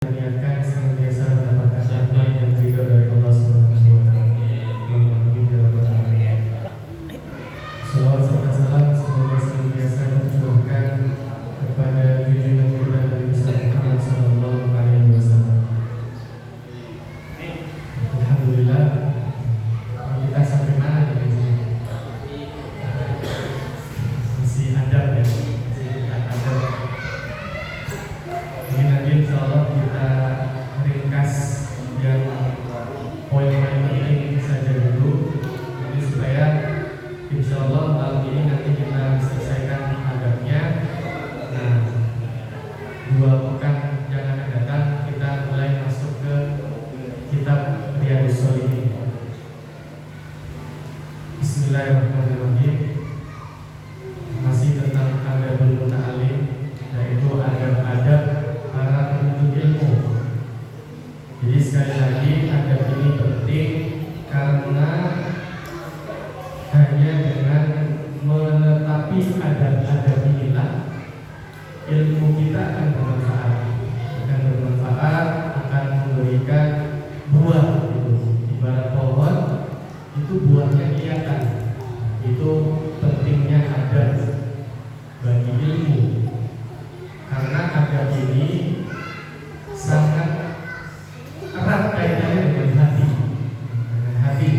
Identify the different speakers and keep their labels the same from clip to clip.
Speaker 1: niatkan senantiasa mendapatkan rahmat dan ridho dari Allah Subhanahu wa taala. Amin ya rabbal alamin. Salawat serta salam semoga senantiasa tercurahkan kepada junjungan kita Nabi Muhammad sallallahu alaihi wasallam. Alhamdulillah, kita sampai mana nih? Masih adab ya, adab. Ini nanti insyaallah kita ringkas yang poin-poin penting saja dulu. Jadi supaya insyaallah malam ini nanti kita selesaikan adabnya. Nah, 2 pekan yang akan datang kita mulai masuk ke kitab Riyadhus Shalihin. Bismillahirrahmanirrahim. Masih tentang adabul muta'allim, yaitu adab-adab para penuntut ilmu. Jadi sekali lagi adab ini penting karena hanya dengan menetapi adab-adab inilah ilmu kita akan bermanfaat, akan memberikan buah. Itu ibarat pohon, itu buahnya kelihatan. Itu pentingnya adab bagi ilmu, karena adab ini sangat erat kaitannya dengan hati.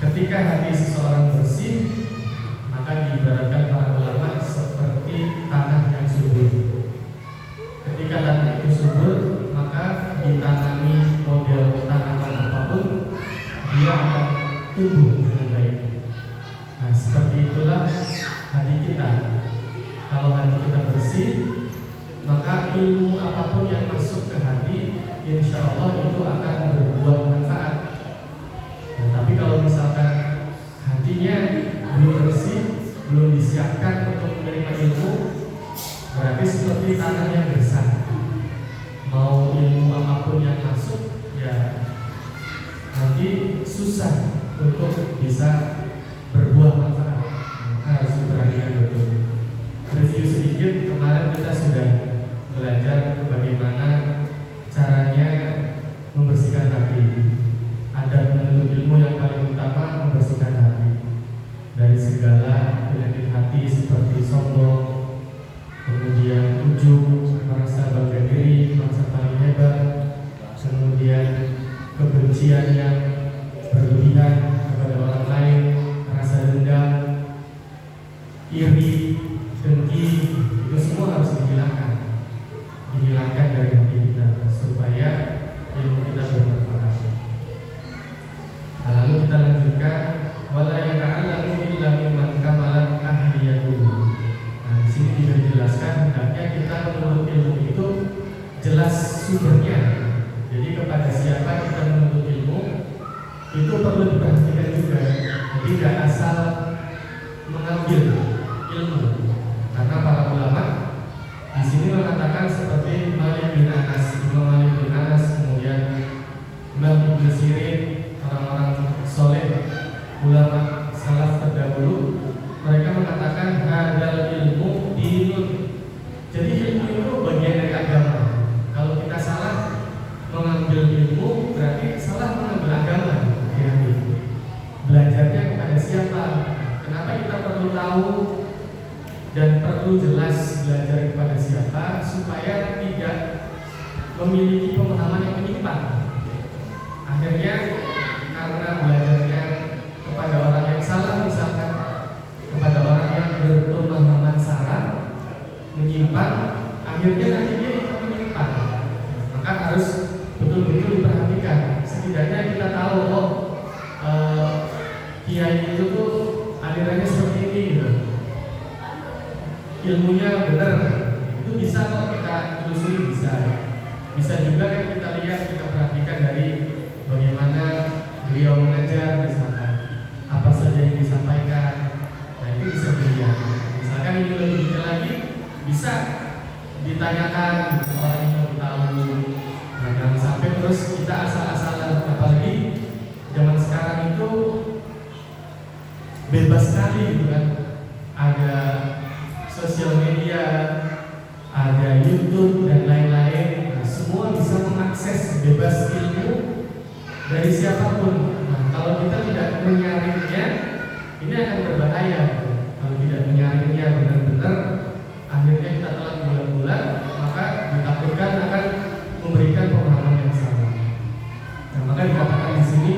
Speaker 1: Ketika hati seseorang bersih, maka diibaratkan para ulama seperti tanah yang subur. Ketika tanah itu subur, maka ditanami model tanaman apapun, dia akan tumbuh dengan baik. Nah, seperti itulah hati kita. Kalau hati kita bersih, maka ilmu apapun yang masuk ke hati, insya Allah itu akan berbuah manfaat. Nah, tapi kalau misalkan hatinya belum bersih, belum disiapkan untuk menerima ilmu, berarti seperti tanah yang gersang. Mau ilmu apapun yang masuk, ya nanti susah untuk bisa berbuah manfaat. Maka harus diperhatikan betul. Review sedikit, kemarin kita sudah belajar bagaimana caranya membersihkan hati. Ada penuntut ilmu yang paling utama membersihkan hati dari segala penyakit hati seperti sombong, kemudian ujub, merasa bangga diri, merasa paling hebat, kemudian kebencian yang berlebihan kepada orang lain, rasa dendam, iri, dengki, itu semua harus dihilangkan dari hati kita supaya ilmu kita bermanfaat. Lalu kita lanjutkan, wala yata'allamu illa mimman kamalat ahliyatuhu. Nah, di sini juga dijelaskan hendaknya kita menuntut ilmu itu jelas sumbernya. Jadi kepada siapa kita menuntut ilmu itu perlu diperhatikan juga. Jadi tidak asal mengambil ilmu, karena para ulama di sini mengatakan seperti Malik bin Anas, Imam Malik bin Anas, kemudian Imam Ibnu Sirin, orang-orang soleh, ulama salaf terdahulu, mereka mengatakan hadal ilmu dinun. Jadi ilmu itu bagian dari agama. Kalau kita salah mengambil ilmu, berarti salah mengambil agama. Belajarnya kepada siapa? Kenapa kita perlu tahu dan perlu jelas belajar kepada siapa supaya tidak memiliki pemahaman yang menyimpang. Akhirnya karena belajarnya kepada orang yang salah, misalkan kepada orang yang berpemahaman salah, menyimpang, akhirnya nanti dia ikut menyimpang. Maka harus betul-betul diperhatikan. Setidaknya kita tahu, kiai itu tuh alirannya seperti ini gitu. Ilmunya benar, itu bisa kalau kita telusuri, bisa juga kan kita lihat, kita perhatikan dari bagaimana beliau mengajar, misalkan apa saja yang disampaikan. Nah, itu bisa dilihat. Misalkan ini lebih detail lagi, bisa ditanyakan orang yang mau tahu. Nah, jangan sampai terus kita asal-asalan. Apalagi zaman sekarang itu bebas sekali gitu kan. Ada sosial media, ada YouTube dan lain-lain. dari siapapun. Nah, kalau kita tidak menyaringnya, ini akan berbahaya. Kalau tidak menyaringnya benar-benar, akhirnya kita telah bulan-bulan, maka ditakutkan akan memberikan pemahaman yang salah. Nah, maka dikatakan di sini,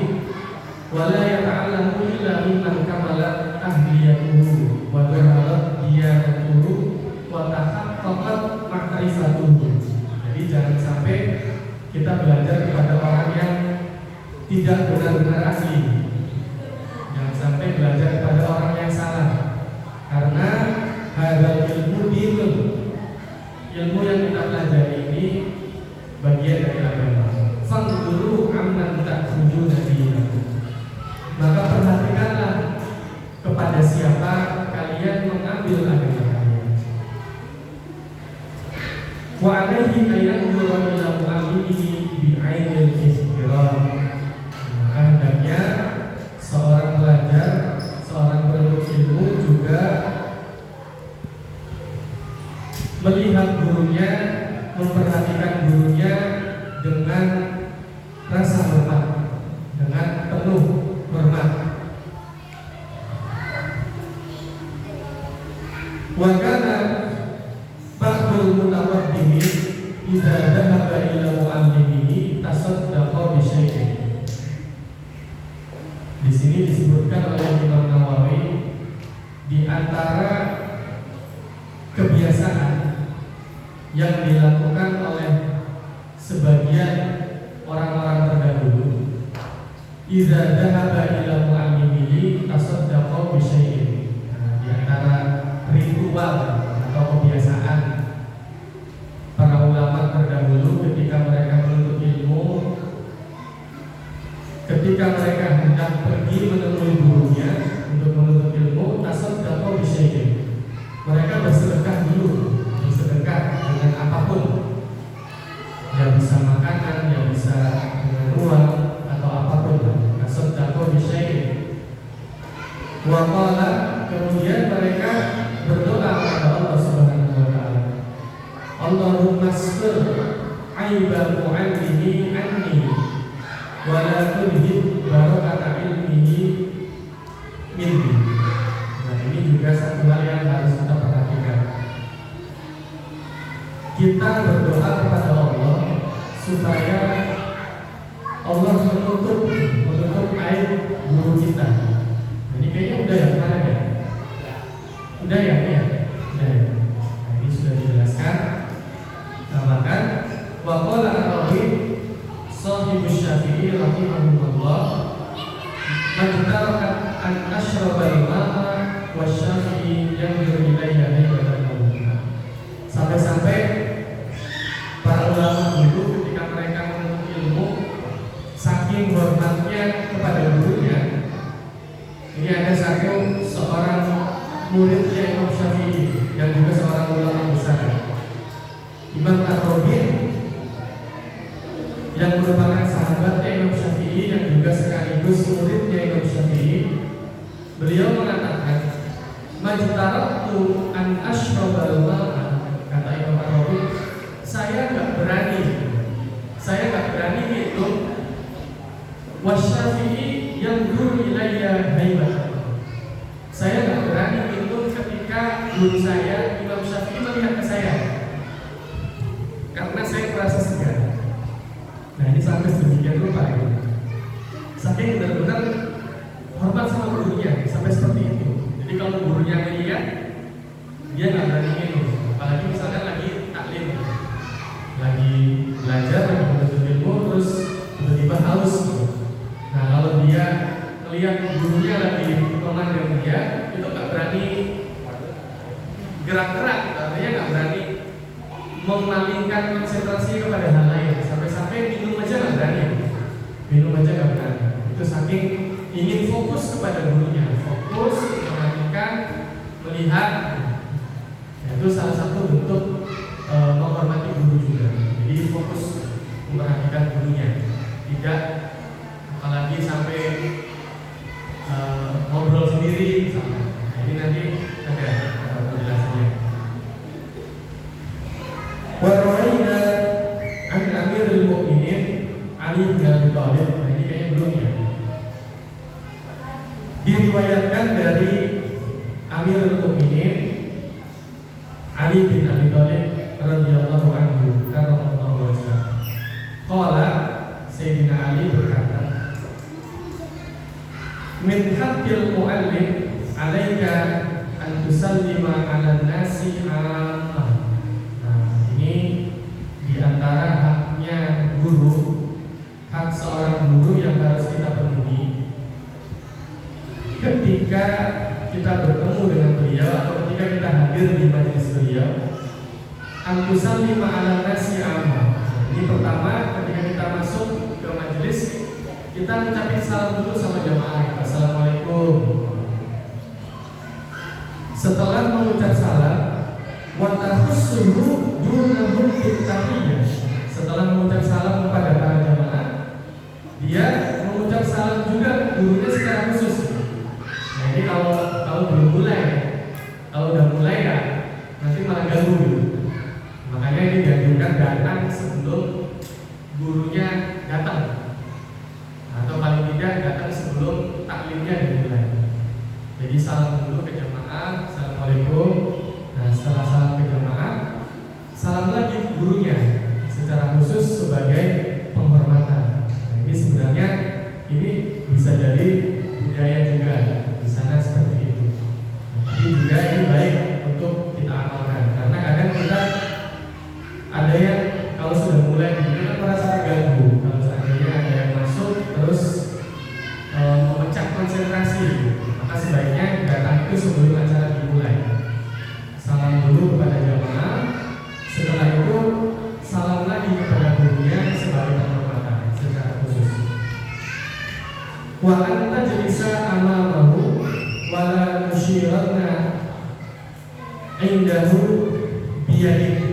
Speaker 1: wala yata'allamu illa mimman kamalat ahliyatuhu wa dhaharat diyatuhu wa tahaqqaqat ma'rifatuhu. Jadi jangan sampai kita belajar kepada orang yang tidak benar-benar asli. Jangan sampai belajar kepada orang yang salah. Karena hadzal ilmu dinun. Ilmu yang kita pelajari ini bagian dari agama. Fanzuru amman ta'khuduna dinakum. Maka perhatikanlah kepada siapa kalian mengambil agama kalian. Wa alaihi ayyadhura ila mu'amilihi bi'ainil ihtiram. Maka hendaknya seorang pelajar, seorang penuntut ilmu juga melihat gurunya, memperhatikan gurunya dengan rasa hormat, dengan penuh hormat. Wa kana ba'dul mutawaddimin idza dhahaba ila mu'allimihi tasaddaqa bi syai'in. Di sini disebutkan oleh Imam Nawawi di antara kebiasaan yang dilakukan oleh sebagian orang-orang terdahulu, idza dhahaba ila mu'allimihi tasaddaqa bi syai'in. Nah, di antara ritual atau kebiasaan para ulama terdahulu ketika mereka menuntut ilmu, ketika mereka hendak pergi menemui gurunya untuk menuntut ilmu, tasaddaqa bi syai'in. Mereka bersedekah dulu, bersedekah dengan apapun. Yang bisa makanan, yang bisa dengan uang atau apapun. Tasaddaqa bi syai'in. Wa qala, kemudian mereka berdoa kepada Allah Subhanahu wa taala. Allahumma astur aiba mu'allimi anni wa la tulhib barakata ilmihi minni. Nah, ini juga satu hal yang harus kita perhatikan. Kita berdoa kepada Allah supaya Allah menutup aib guru kita. Ini kayaknya udah ya kemarin ya? Udah ya? Ya? Udah ya? Nah, ini sudah dijelaskan. Tambahkan wa qala ar-rawi shahibus Syafi'i rahimahullah, man taraka an ashraba al-ma'a wa Syafi'i yanzuru ilayya haybatan mawlana. Sampai-sampai para ulama dulu ketika mereka menuntut ilmu, saking hormatnya kepada gurunya. Ini ada satu seorang muridnya Imam Syafi'i yang juga seorang ulama besar, Imam Ar-Rabi', yang merupakan sahabatnya Imam Syafi'i yang juga sekaligus muridnya Imam Syafi'i. Beliau mengatakan, majtaratu an ashrabal ma'a, kata Imam Ar-Rabi', saya nggak berani itu wasyafi'i yang guru ilayya haibah. Saya nggak berani itu ketika guru saya Imam Syafi'i melihat ke saya, karena saya merasa segan. Nah, ini sampai sedemikian rupa ya. Saking benar-benar hormat sama gurunya sampai seperti itu. Jadi kalau gurunya melihat, dia nggak berani minum. Apalagi misalnya lagi taklim, lagi belajar, lagi menuntut ilmu, terus tiba-tiba haus. Nah, kalau dia melihat gurunya lagi memandang dia, itu nggak berani gerak-gerak, artinya nggak berani memalingkan konsentrasi kepada hal lain. Sampai-sampai minum aja nggak berani. Itu saking ingin fokus kepada gurunya, fokus memperhatikan, melihat. Itu salah satu bentuk menghormati guru juga. Jadi fokus memperhatikan gurunya, tidak apalagi sampai ngobrol sendiri misalnya. Nah, ini nanti ada penjelasannya. Wa ra'ayna an Amirul Mukminin Ali bin Abi Thalib. Nah, ini kayaknya belum dunia. Diriwayatkan dari Amirul Mukminin Ali bin Abi Thalib radhiyallahu anhu karramallahu wajhahu. Qala, Sayyidina Ali berkata, min haqqil mu'allim 'alaika an tusallima 'alan nasi 'ammah. Nah, ini di antara haknya guru, hak seorang guru yang harus kita penuhi ketika kita bertemu dengan beliau atau ketika kita hadir di majelis beliau, an tusallima 'alan nasi 'ammah. Ini pertama, ketika kita masuk ke majelis, kita mengucapkan salam dulu sama jamaah. Assalamualaikum. Setelah mengucap salam, wa tahussuhu dunahum bittahiyah. Setelah mengucap salam kepada para jamaah, dia mengucap salam juga gurunya secara khusus. Nah, ini kalau belum mulai, kalau udah mulai ya nanti malah ganggu. Makanya ini dianjurkan datang sebelum gurunya datang, atau paling tidak datang sebelum taklimnya dimulai. Jadi salam dulu ke jamaah, assalamualaikum. Nah, setelah salam ke jamaah, salam lagi ke gurunya secara khusus sebagai penghormatan. Nah, ini sebenarnya ini bisa jadi budaya juga di sana seperti itu. Tapi juga ini baik untuk kita amalkan, karena kadang kita ada yang kalau sudah mulai gitu kan merasa terganggu. Kalau seandainya ada yang masuk terus memecah konsentrasi, maka sebaiknya datang itu sebelum acara dimulai. Salam dulu kepada jamaah, setelah itu salam lagi kepada gurunya sebagai penghormatan secara khusus. Wa anta jalisa amamahu wa la tusyiranna indahu biyadik.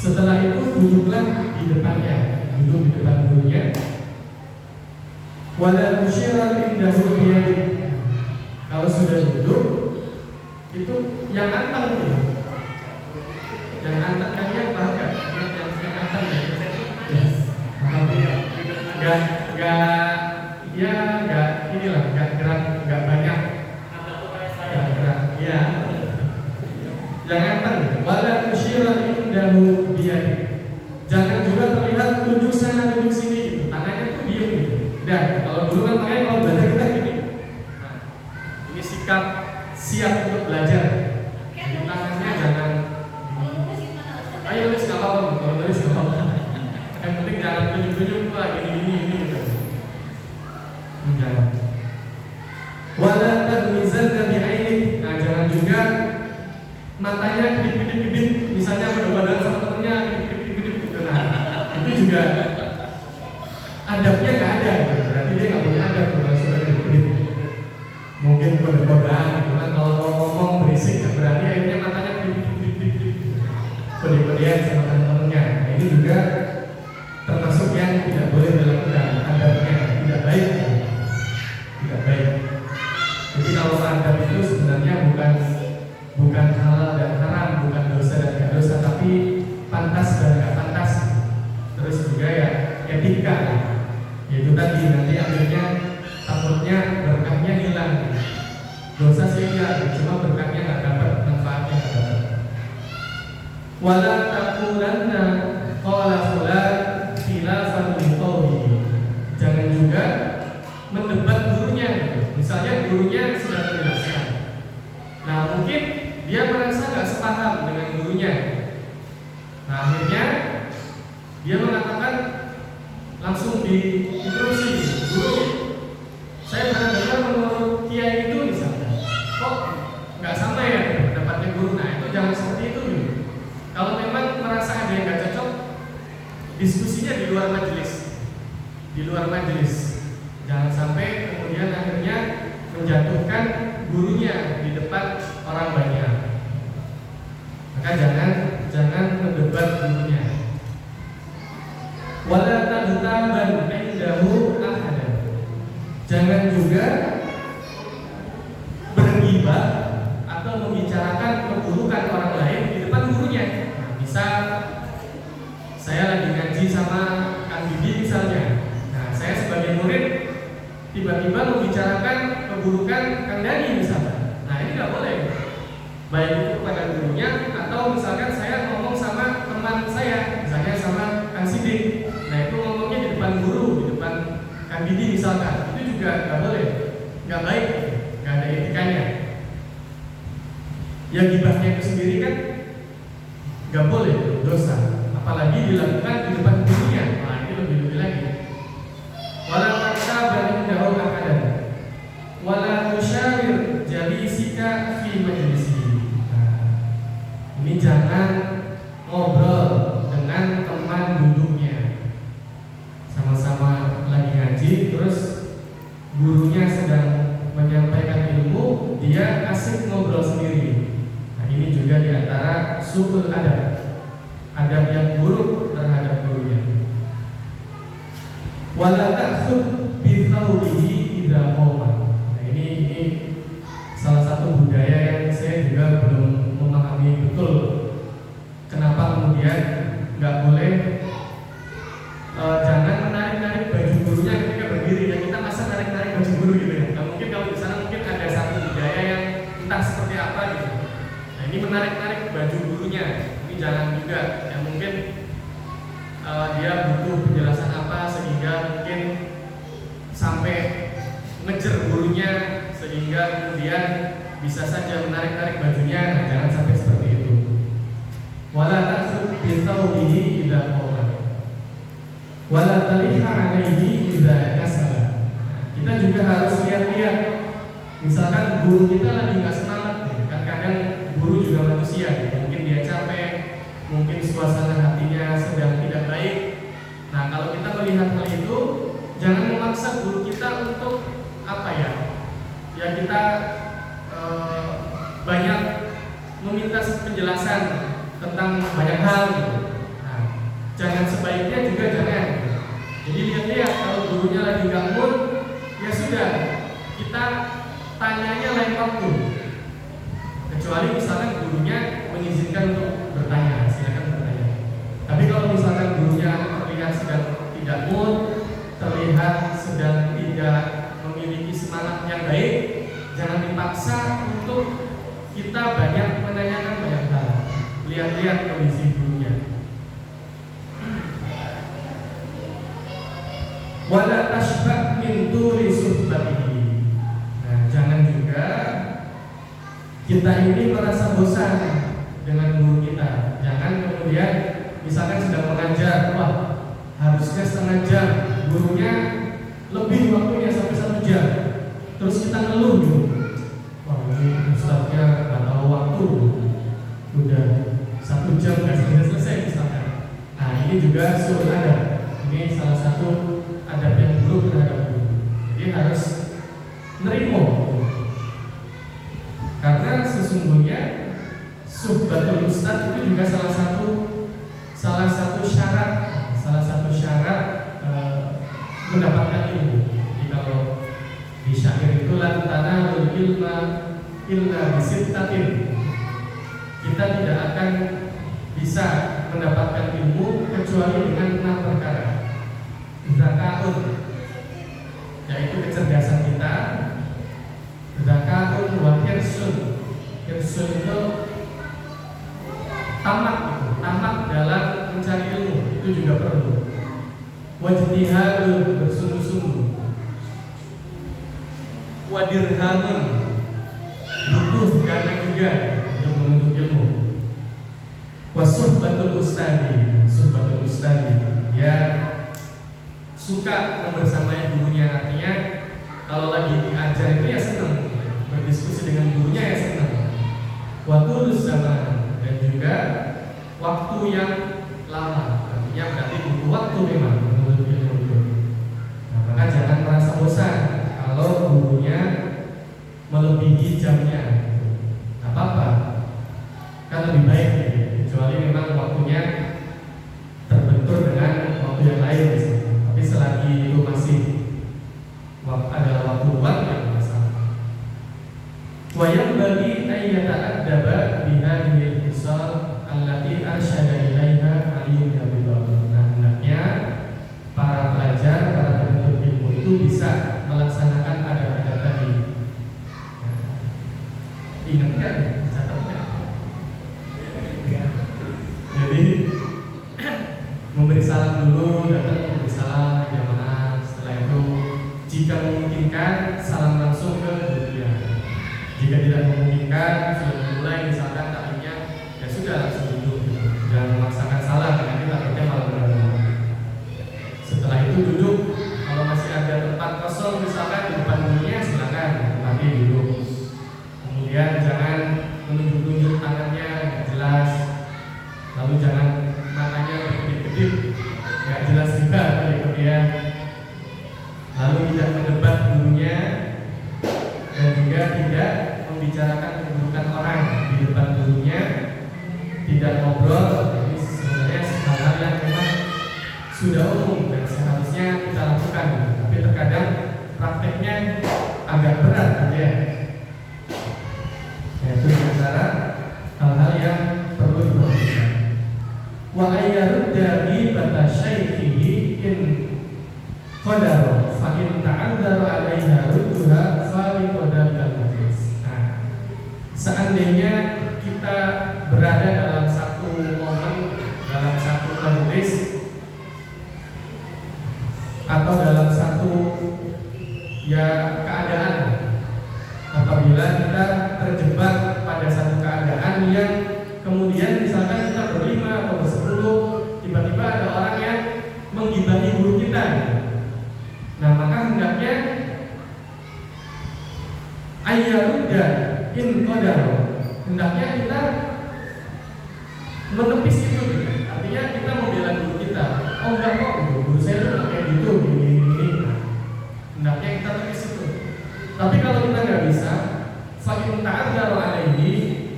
Speaker 1: Setelah itu duduklah di depannya, duduk di depan gurunya. Wala musyiran indahu biyadik. Kalau sudah duduk, itu yang anteng itu. Yang anteng kan yang paham kan? Yang anteng ya. Enggak inilah, enggak gerak, enggak banyak. Enggak gerak, ya. Yang anteng. Wala musyiran indahu biyadik. Jangan juga terlihat tunjuk sana tunjuk sini gitu. Tangannya tuh diem gitu. Dan kalau dulu kan makanya kalau belajar kita gini. Nah, ini sikap siap untuk belajar. Jadi tangannya jangan ayo nulis nggak apa-apa, kalau nulis nggak apa-apa. Yang penting jangan tunjuk-tunjuk lah gini gitu. Jangan. Wala tadmizanna bi'ainik. Nah, jangan juga matanya kedip-kedip, misalnya berbadan sama temennya kedip-kedip gitu. Nah, itu juga adabnya nggak ada, berarti dia nggak punya adab kalau sudah kedip-kedip. Mungkin kode-kodean, gitu kan, kalau mau ngomong berisik, ya berarti akhirnya matanya kedip-kedip, kode-kodean sama temen-temennya. Nah, ini juga termasuk yang tidak boleh dilakukan, adabnya tidak baik, tidak baik. Jadi kalau adab itu sebenarnya bukan halal dan haram, bukan dosa dan tidak dosa, tapi pantas dan tidak pantas. Terus juga ya etika, yaitu tadi nanti akhirnya takutnya berkahnya hilang. Dosa sih enggak, cuma berkahnya nggak dapat, manfaatnya nggak dapat. Wala taqulanna qala fulan khilafan li qawlihi. Jangan juga mendebat gurunya. Misalnya gurunya sudah menjelaskan, nah mungkin dia merasa nggak sepaham dengan gurunya. Nah, akhirnya dia mengatakan langsung diinterupsi, guru, saya pernah dengar menurut kiai itu misalnya, kok nggak sama ya pendapatnya guru. Nah, itu jangan seperti itu gitu. Kalau memang merasa ada yang nggak cocok, diskusinya di luar majelis, jangan sampai kemudian akhirnya menjatuhkan gurunya di depan orang banyak. Maka jangan mendebat gurunya. Wala tadtaban indahu ahada. Jangan juga bergibah atau membicarakan keburukan orang lain di depan gurunya. Nah, misal saya lagi ngaji sama Kang Bibi misalnya. Nah, saya sebagai tiba-tiba membicarakan keburukan Kang Dani misalnya. Nah ini nggak boleh, baik itu kepada gurunya atau misalkan saya ngomong sama teman saya, misalnya sama Kang Sidik. Nah itu ngomongnya di depan guru, di depan Kang Didi misalkan, itu juga nggak boleh, nggak baik, nggak ada etikanya. Yang gibahnya itu sendiri kan nggak boleh, dosa. Apalagi dilakukan di depan gurunya, nah ini lebih lagi. Wala taksaban indahu ahadan, wala tusyawir jalisika fi majlisihi. Ini jangan ngobrol dengan teman duduknya. Sama-sama lagi ngaji, terus gurunya sedang menyampaikan ilmu, dia asik ngobrol sendiri. Nah ini juga diantara su'ul adab yang buruk terhadap gurunya. Wala ta'khud bi thawbihi idza qama. Nah ini salah satu budaya yang saya juga belum memahami betul. Kenapa kemudian nggak boleh jangan menarik-narik baju gurunya ketika berdiri, dan kita masa narik-narik baju guru gitu ya. Nah, mungkin kalau di sana mungkin ada satu budaya yang entah seperti apa gitu. Nah ini menarik-narik baju gurunya, ini jangan juga. Ya mungkin dia butuh penjelasan apa sehingga mungkin sampai ngejar gurunya sehingga kemudian bisa saja menarik-narik bajunya. Nah, jangan sampai seperti itu. Wala ta'khud bi thawbihi idza qama, wala taliha alaihi idza kasala. Kita juga harus lihat-lihat. Misalkan guru kita lagi nggak semangat, kan kadang guru juga manusia, mungkin dia capek, mungkin suasana hatinya sedang tidak baik. Nah kalau kita melihat hal itu, jangan memaksa guru kita untuk apa ya? Ya kita banyak meminta penjelasan tentang banyak hal gitu. Nah, jangan, sebaiknya juga jangan. Jadi lihat-lihat, kalau gurunya lagi nggak mood, ya sudah, kita tanyanya lain waktu. Kecuali misalkan gurunya mengizinkan untuk bertanya, silakan bertanya. Tapi kalau misalkan gurunya terlihat sedang tidak mood, terlihat sedang tidak memiliki semangat yang baik, jangan dipaksa untuk kita banyak menanyakan banyak hal. Lihat-lihat kondisi gurunya. Wala tashbah min turi suhbatihi. Nah, jangan juga kita ini merasa bosan dengan guru kita. Jangan kemudian misalkan sedang mengajar, wah harusnya setengah jam, gurunya lebih waktunya sampai 1 jam. Terus kita ngeluh gitu, wah ini ustadznya nggak tahu waktu, udah 1 jam nggak selesai misalkan. Nah ini juga su'ul adab. Ini salah satu adab yang buruk terhadap guru. Jadi harus nerimo, karena sesungguhnya suhbatul ustadz itu juga salah satu syarat mendapatkan ilmu. Jadi kalau di syair itu lan tanalul ilma illa bisittatin, kita tidak akan bisa mendapatkan ilmu kecuali dengan 6 perkara. Zakatun, yaitu kecerdasan kita. Zakatun wa hirsun. Hirsun itu tamak dalam mencari ilmu, itu juga perlu. Wajtihadun, bersungguh-sungguh. Wadirhamun, butuh dana juga untuk menuntut ilmu. Wasuhbatul ustadi, ya suka membersamai gurunya, artinya kalau lagi diajar itu ya senang, berdiskusi dengan gurunya ya senang. Watul zaman, dan juga waktu yang lama, artinya berarti butuh waktu memang menuntut ilmu itu. Nah, maka jangan merasa bosan kalau gurunya melebihi jamnya. Nah, apa-apa, kan lebih baik ya, kecuali memang waktunya terbentur dengan waktu yang lain misalnya. Tapi selagi itu masih adalah waktu luang, yang masalah. Wa yanbaghi an yata'addaba bihadhil hisal allati arsyada ilaiha Ali bin Abi Thalib. Nah, hendaknya para pelajar, para penuntut ilmu itu bisa melaksanakan memberi salam dulu, datang memberi salam jamaah. Setelah itu jika memungkinkan salam langsung ke gurunya. Jika tidak memungkinkan, sudah mulai misalkan taklimnya, ya sudah langsung duduk. Jangan memaksakan salam, nanti takutnya malah berat. Setelah itu duduk. Kalau masih ada tempat kosong misalkan di depan gurunya, silakan tempatnya duduk. Kemudian jangan menunjuk-nunjuk tangannya nggak jelas. Lalu jangan matanya berkedip-kedip, nggak jelas juga dia. Lalu tidak mendebat gurunya dan juga tidak membicarakan keburukan orang di depan gurunya, tidak ngobrol. Ini sebenarnya hal-hal yang memang sudah umum dan seharusnya kita lakukan, tapi terkadang prakteknya agak berat gitu ya. Itu antara hal-hal yang perlu diperhatikan. Wa ayyarudda bi batasyaikhihi in qadara fa in ta'adzara 'alaiha rudduha fa bi qadarin majlis. Nah, seandainya kita berada dalam satu momen, dalam satu majlis atau dalam satu keadaan, apabila kita terjebak pada satu keadaan yang kemudian misalkan kita berlima atau bersepuluh, tiba-tiba ada orang yang menggibahi guru kita. Nah, maka hendaknya ayyarudda in qadara, hendaknya kita menepis itu. Artinya kita membela guru kita. Oh enggak kok, guru saya tuh kayak gitu, gini. Hendaknya kita tepis itu. Tapi kalau kita nggak bisa, fa in ta'adzara 'alaihi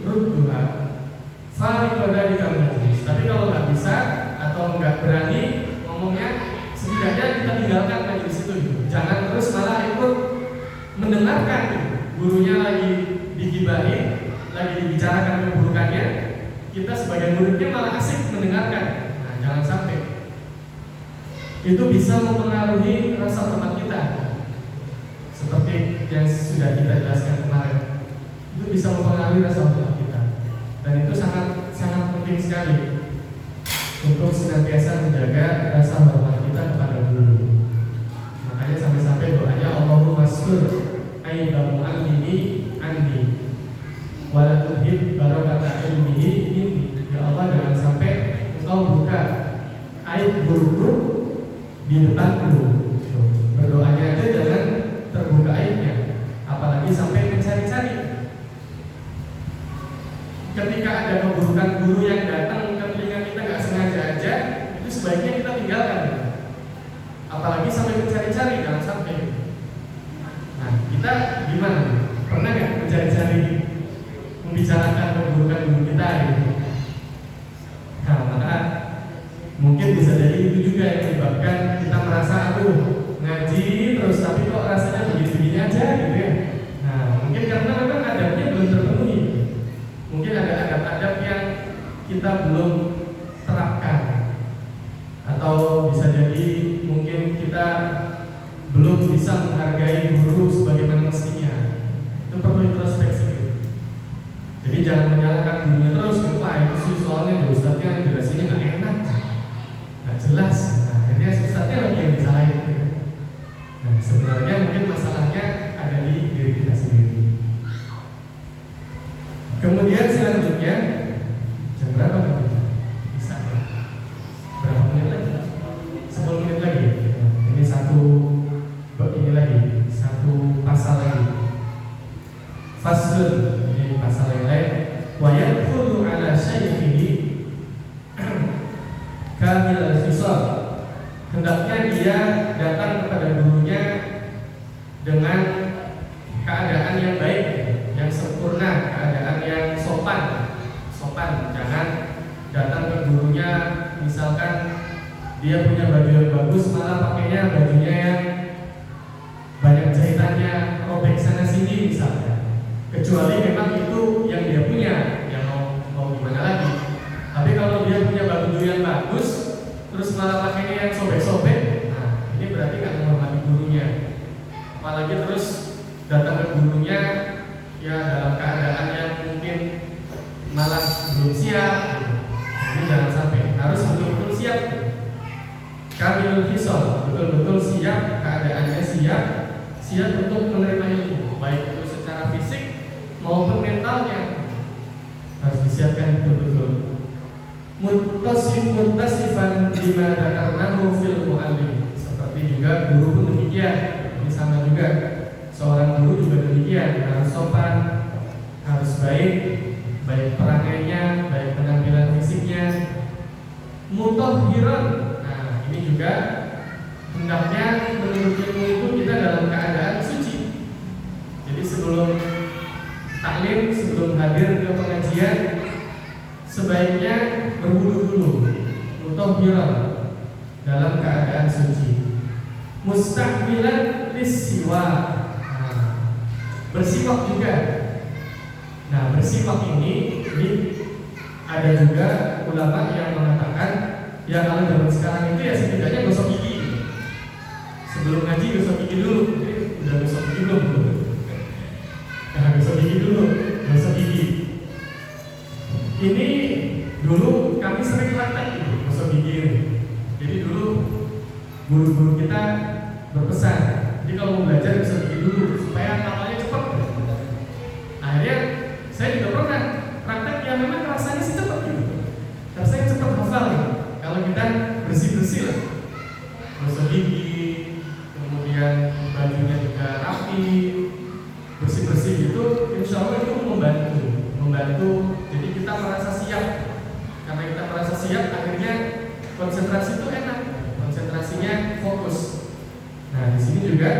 Speaker 1: rudduha fa bi qadarika majlis. Tapi kalau nggak bisa atau nggak berani ngomongnya, setidaknya kita tinggalkan majlis itu. Jangan terus malah ikut mendengarkan gurunya lagi digibahi, lagi dibicarakan keburukannya. Kita sebagai muridnya malah asik mendengarkan. Nah, jangan sampai. Itu bisa mempengaruhi rasa hormat kita. Seperti yang sudah kita jelaskan kemarin, itu bisa mempengaruhi rasa hormat kita, dan itu sangat penting sekali untuk senantiasa menjaga rasa hormat kita kepada guru. Makanya sampai-sampai doanya Allahumma stur aiba mu'allimi andi wala tuhib barakata ilmihi inni. Ya Allah, jangan sampai engkau buka aib guruku di depan guru. Berdoanya aja jangan terbuka aibnya, apalagi sampai mencari-cari. Ketika ada keburukan guru yang datang ke telinga kita nggak sengaja aja, itu sebaiknya kita tinggalkan. Apalagi sampai mencari-cari, jangan sampai. Nah, kita gimana? Pernah nggak mencari-cari, membicarakan keburukan guru kita? Gitu? Nah, maka mungkin bisa jadi itu juga yang menyebabkan kita merasa aduh, ngaji terus tapi kok rasanya begini-begini aja gitu ya. Nah, mungkin karena memang adabnya belum terpenuhi. Mungkin ada adab-adab yang kita belum terapkan, atau bisa jadi mungkin kita belum bisa menghargai guru sebagaimana mestinya. Itu perlu introspeksi. Jadi jangan menyalahkan gurunya terus. Wah, itu sih soalnya ustadznya jelasinnya nggak enak, nggak jelas. Nah, akhirnya ustadznya lagi yang disalahin. Nah, sebenarnya mungkin masalahnya ada di diri kita sendiri. Kemudian selanjutnya, jam berapa nih? Bisa ya? Berapa menit lagi? 10 menit lagi. Ini ini lagi, satu pasal lagi. Faslun, ini pasal yang lain. Wa yadkhulu ala syaykhihi kamil al-fisal. Hendaknya dia datang kepada gurunya dengan keadaan yang baik, yang sempurna, keadaan yang sopan. Jangan datang ke gurunya misalkan dia punya baju yang bagus, malah pakainya bajunya yang banyak jahitannya, robek sana sini misalnya. Kecuali memang itu yang dia punya, yang mau gimana lagi. Tapi kalau dia punya baju yang bagus, terus malah pakainya yang sobek-sobek, nah ini berarti nggak menghormati gurunya. Apalagi terus datang ke gurunya ya dalam keadaan yang mungkin malah belum siap. Ini jangan sampai, harus betul-betul siap. kamilul hisab, betul-betul siap, keadaannya siap untuk menerima ilmu, baik itu secara fisik maupun mentalnya harus disiapkan betul-betul. Muttasifan bima dzakarnahu fil muallim, seperti juga guru pun demikian. Ini sama juga, seorang guru juga demikian, harus sopan, harus baik perangainya, baik penampilan fisiknya. Mutahhiran, nah ini juga hendaknya menurut ilmu itu kita dalam keadaan suci. Jadi sebelum taklim, sebelum hadir ke pengajian, sebaiknya berwudu dulu, mutahhiran, dalam keadaan suci. Mustaqbilan lis-siwak, bersiwak juga. Nah, bersiwak ini ada juga ulama yang mengatakan, ya kalau zaman sekarang itu ya setidaknya gosok gigi. Sebelum ngaji gosok gigi dulu. Jadi udah gosok gigi belum? Nah, gosok gigi dulu, gosok gigi. Ini dulu kami sering praktek gitu, gosok gigi ini. Jadi dulu guru-guru kita berpesan, jadi kalau mau belajar gosok gigi dulu supaya hafalnya cepat. Akhirnya saya juga pernah praktek yang memang rasanya sih cepat gitu. Rasanya cepat hafal gitu. Kalau kita bersih-bersih lah, gosok gigi, kemudian bajunya juga rapi, bersih-bersih gitu, insya Allah itu membantu. Jadi kita merasa siap. Karena kita merasa siap, akhirnya konsentrasi itu enak, konsentrasinya fokus. Nah, di sini juga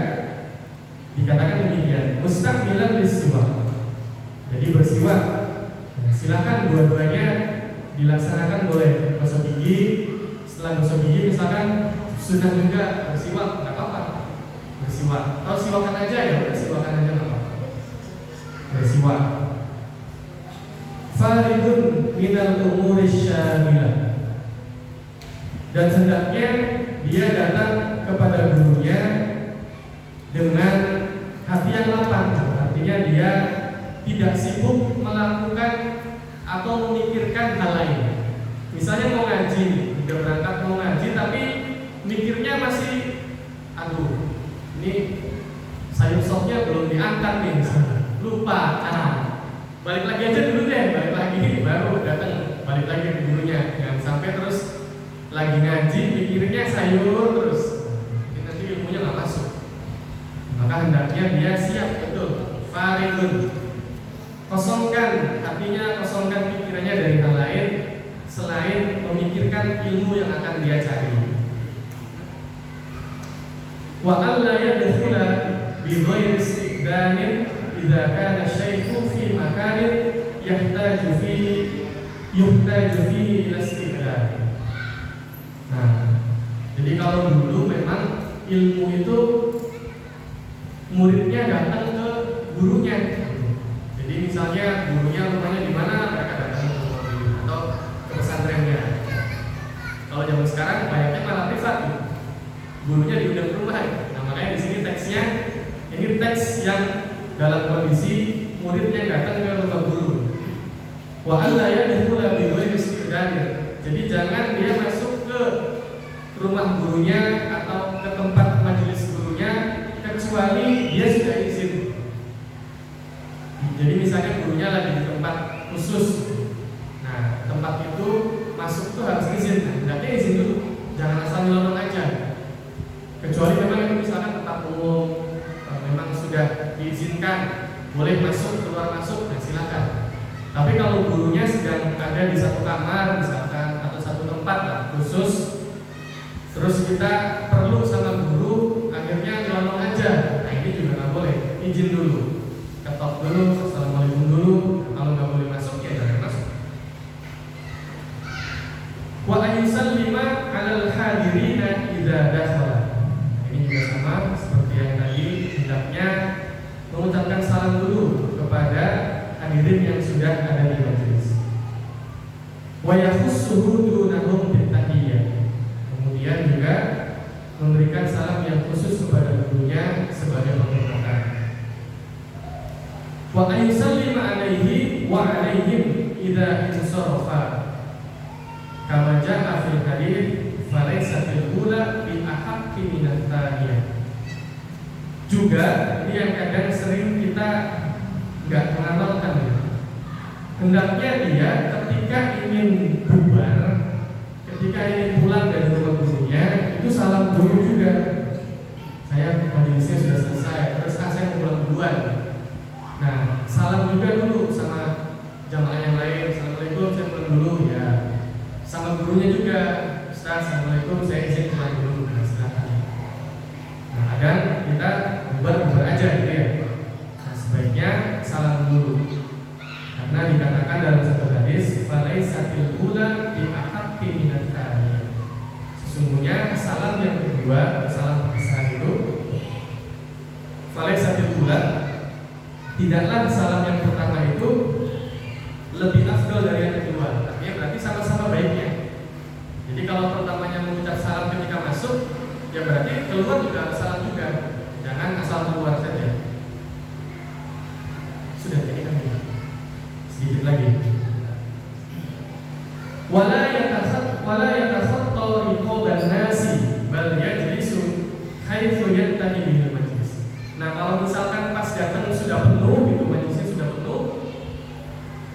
Speaker 1: dikatakan demikian, mustaqbilan lis-siwak. Jadi bersiwak. Nah, silakan dua-duanya dilaksanakan, boleh gosok gigi. Setelah gosok gigi misalkan sudah juga bersiwak, nggak apa-apa. Bersiwak, atau siwakan aja ya, siwakan aja nggak apa-apa. Bersiwak. Faridun minal umuri syamilah, dan hendaknya dia datang kepada gurunya dengan hati yang lapang. Artinya dia tidak sibuk melakukan atau memikirkan hal lain. Misalnya mau ngaji, udah berangkat mau ngaji, tapi mikirnya masih, aduh, ini sayur sopnya belum diangkat nih, lupa. Balik lagi aja dulu deh, balik lagi baru datang, balik lagi ke gurunya. Jangan sampai terus lagi ngaji mikirnya sayur terus, nanti ilmunya nggak masuk. Maka hendaknya dia siap betul, faridun, kosongkan hatinya, kosongkan pikirannya dari hal lain selain memikirkan ilmu yang akan dia cari. Wa alla yadkhula bi ghairi istiqdamin idza kana syaikhu fi makanin yuhtaju fihi ila istiqdam. Nah, jadi kalau dulu memang ilmu itu muridnya datang ke gurunya. Jadi misalnya gurunya rumahnya di mana, mereka datang ke rumah atau ke pesantrennya. Kalau zaman sekarang banyaknya malah privat, gurunya diundang ke rumah. Nah, makanya di sini teksnya ini teks yang dalam kondisi muridnya datang ke rumah guru. Wa alla yadkhula bi ghairi istiqdam. Jadi jangan dia masuk ke rumah gurunya atau ke tempat majelis gurunya kecuali dia sudah izin. Jadi misalnya gurunya lagi di tempat khusus, nah tempat itu masuk tuh harus izin. Nah, hendaknya izin dulu, jangan asal nyelonong aja. Kecuali memang itu misalkan tempat umum, memang sudah diizinkan, boleh masuk keluar masuk, nah silakan. Tapi kalau gurunya sedang ada di satu kamar misalkan atau satu tempat lah khusus, terus kita perlu sama guru, akhirnya nyelonong aja, nah ini juga nggak boleh, izin dulu. Ketok dulu, assalamualaikum dulu. Kalau nggak boleh masuk ya jangan masuk. Wa ayusallima 'alal hadirina idza dakhala. Ini juga sama seperti yang tadi, hendaknya mengucapkan salam dulu kepada hadirin yang sudah ada di majelis. Wa yakhussuhu dunahum bitahiyyah. Kemudian juga memberikan salam yang khusus kepada gurunya sebagai penghormatan. Wa ayusallima alaihi wa alaihim idza insarafa. Kama jaa fil hadits falaysa fil ula bi ahaqqi minat tsaniyah. Juga ini yang kadang sering kita nggak mengamalkan ya. Hendaknya dia ketika ingin bubar, ketika ingin pulang dari rumah gurunya, itu salam dulu juga. Saya majelisnya sudah selesai, terus saya mau pulang duluan. Nah, salam juga dulu sama jamaah yang lain. Assalamualaikum, saya pulang dulu ya. Sama gurunya juga, Ustaz, assalamualaikum, saya izin pulang dulu. Nah, silakan. Nah, agar kita bubar aja gitu ya. Nah, sebaiknya salam dulu. Karena dikatakan dalam satu hadis, falaisatil ula bi ahaqqi minat tsaniyah. Sesungguhnya salam yang kedua, salam perpisahan itu, falaisatil ula, tidaklah salam yang pertama itu lebih afdal dari yang kedua. Artinya berarti sama-sama baiknya. Jadi kalau pertamanya mengucap salam ketika masuk, ya berarti keluar juga harus salam juga. Jangan asal keluar saja. Sudah jadi kan? Sedikit lagi. Wala yatakhatta riqaban nasi bal yajlisu haitsu yantahi minal majlis. Nah, kalau misalkan pas datang sudah penuh, itu majlisnya sudah penuh,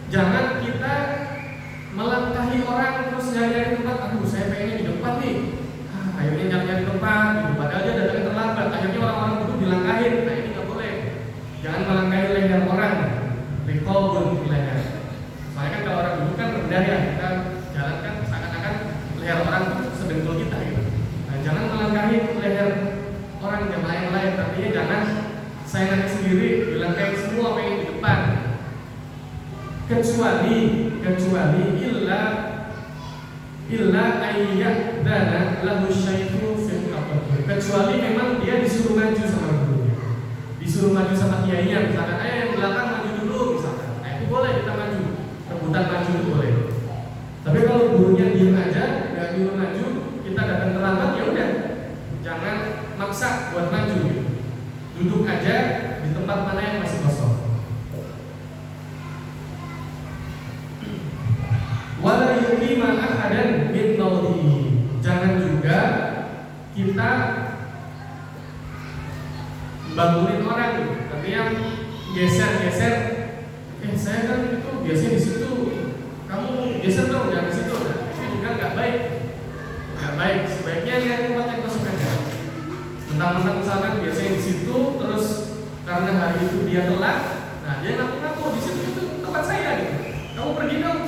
Speaker 1: jangan kita melangkahi orang terus nyari tempat. Aduh, saya pengennya di depan nih. Akhirnya nyari tempat, gitu. Padahal dia datang terlambat. Akhirnya orang-orang duduk dilangkahin. Nah, ini nggak boleh. Jangan melangkahi leher orang. Riqabun leher. Soalnya kan kalau orang duduk kan rendah ya, kita jalan kan seakan-akan leher orang itu sedengkul kita gitu. Nah, jangan melangkahi leher orang jamaah yang lain. Artinya jangan saya nanti sendiri dilangkahi semua pengen di depan. Kecuali illa ayyadana lahu syaitu fil qabr. Kecuali memang dia disuruh maju sama gurunya, disuruh maju sama kiainya. Misalkan yang belakang maju dulu misalkan, nah itu boleh kita maju, rebutan maju itu boleh. Tapi kalau gurunya diam aja, nggak nyuruh maju, kita datang terlambat, ya udah, jangan maksa buat maju gitu. Duduk aja di tempat mana yang masih kosong. Wala yuqima ahadan min mawdihi. Jangan juga kita bangunin orang, tapi yang geser-geser. Saya kan itu biasanya di situ. Kamu geser dong, jangan di situ. Nah, itu juga nggak baik. Nggak baik. Sebaiknya lihat tempat yang kosong aja. Mentang-mentang misalkan biasanya di situ, terus karena hari itu dia telat, nah dia ngaku-ngaku di situ itu tempat saya gitu. Kamu pergi dong.